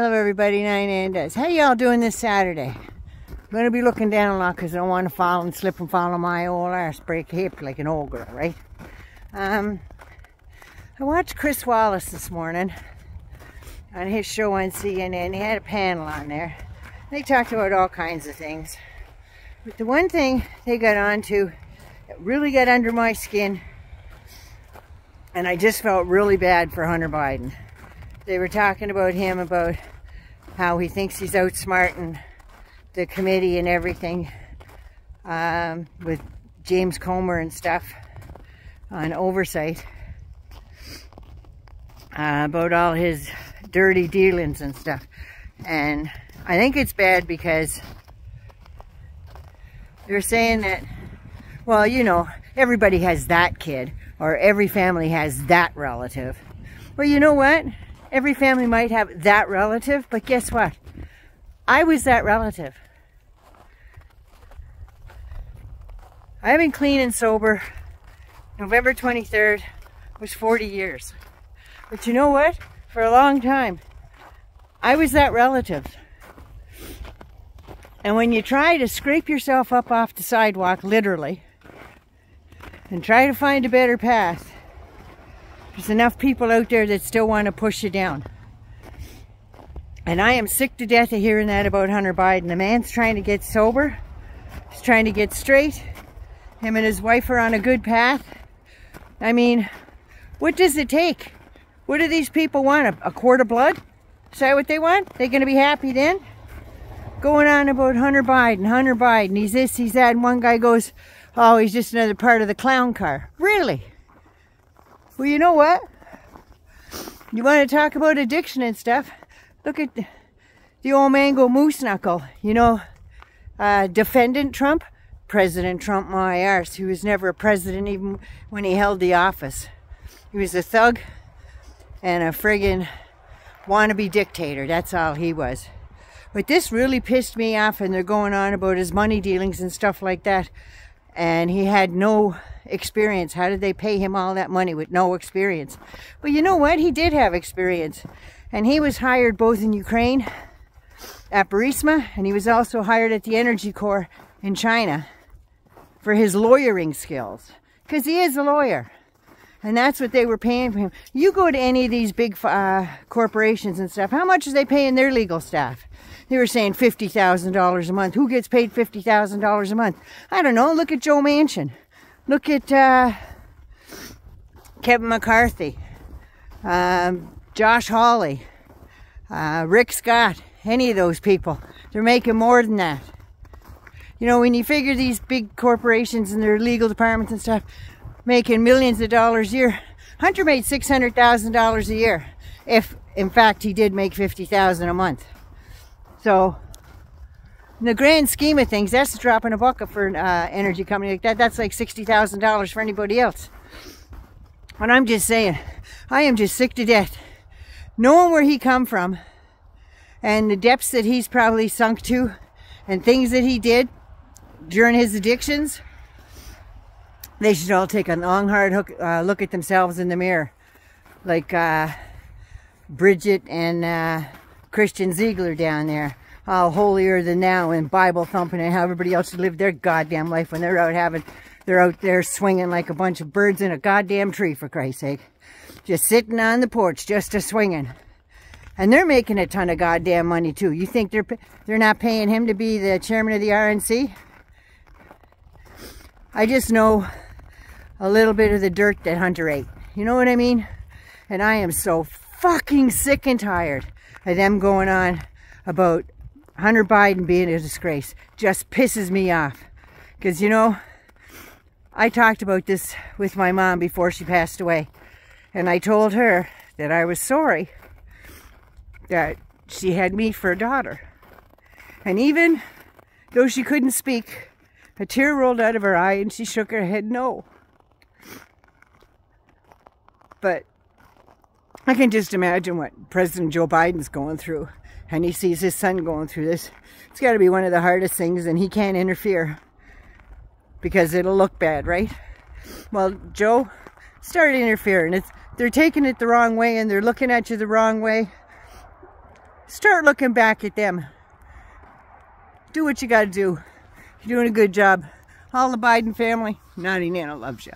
Hello everybody, 9 does. How y'all doing this Saturday? I'm going to be looking down a lot because I don't want to fall and slip and fall on my old arse, break a hip like an old girl, right? I watched Chris Wallace this morning on his show on CNN. He had a panel on there. They talked about all kinds of things. But the one thing they got onto that really got under my skin, and I just felt really bad for Hunter Biden. They were talking about him, about how he thinks he's outsmarting the committee and everything with James Comer and stuff on oversight, about all his dirty dealings and stuff. And I think it's bad because they're saying that, well, you know, everybody has that kid, or every family has that relative. Well, you know what? Every family might have that relative, but guess what? I was that relative. I've been clean and sober. November 23rd was 40 years. But you know what? For a long time, I was that relative. And when you try to scrape yourself up off the sidewalk, literally, and try to find a better path, there's enough people out there that still want to push you down. And I am sick to death of hearing that about Hunter Biden. The man's trying to get sober. He's trying to get straight. Him and his wife are on a good path. I mean, what does it take? What do these people want? A quart of blood? Is that what they want? They going to be happy then? Going on about Hunter Biden, he's this, he's that. And one guy goes, oh, he's just another part of the clown car. Really? Well, you know what? You want to talk about addiction and stuff? Look at the old mango moose knuckle. You know, defendant Trump? President Trump, my arse. He was never a president even when he held the office. He was a thug and a friggin' wannabe dictator. That's all he was. But this really pissed me off, and they're going on about his money dealings and stuff like that. And he had no experience. How did they pay him all that money with no experience? But you know what? He did have experience. And he was hired both in Ukraine at Burisma, and he was also hired at the Energy Corps in China for his lawyering skills. Because he is a lawyer. And that's what they were paying for him. You go to any of these big corporations and stuff, how much are they paying their legal staff? They were saying $50,000 a month. Who gets paid $50,000 a month? I don't know. Look at Joe Manchin. Look at Kevin McCarthy, Josh Hawley, Rick Scott, any of those people. They're making more than that. You know, when you figure these big corporations and their legal departments and stuff making millions of dollars a year, Hunter made $600,000 a year. If, in fact, he did make $50,000 a month. So, in the grand scheme of things, that's a drop in a bucket for an energy company like that. That's like $60,000 for anybody else. And I'm just saying, I am just sick to death. Knowing where he come from, and the depths that he's probably sunk to, and things that he did during his addictions, they should all take a long, hard look at themselves in the mirror. Like Bridget and Christian Ziegler down there, all holier than thou and Bible thumping, and how everybody else should live their goddamn life when they're out there swinging like a bunch of birds in a goddamn tree, for Christ's sake. Just sitting on the porch, just a swinging. And they're making a ton of goddamn money too. You think they're not paying him to be the chairman of the RNC? I just know a little bit of the dirt that Hunter ate. You know what I mean? And I am so fucking sick and tired of them going on about Hunter Biden being a disgrace. Just pisses me off. Because, you know, I talked about this with my mom before she passed away. And I told her that I was sorry that she had me for a daughter. And even though she couldn't speak, a tear rolled out of her eye and she shook her head no. But I can just imagine what President Joe Biden's going through, and he sees his son going through this. It's got to be one of the hardest things, and he can't interfere because it'll look bad, right? Well, Joe, start interfering. They're taking it the wrong way, and they're looking at you the wrong way. Start looking back at them. Do what you gotta do. You're doing a good job. All the Biden family, Naughty Nana loves you.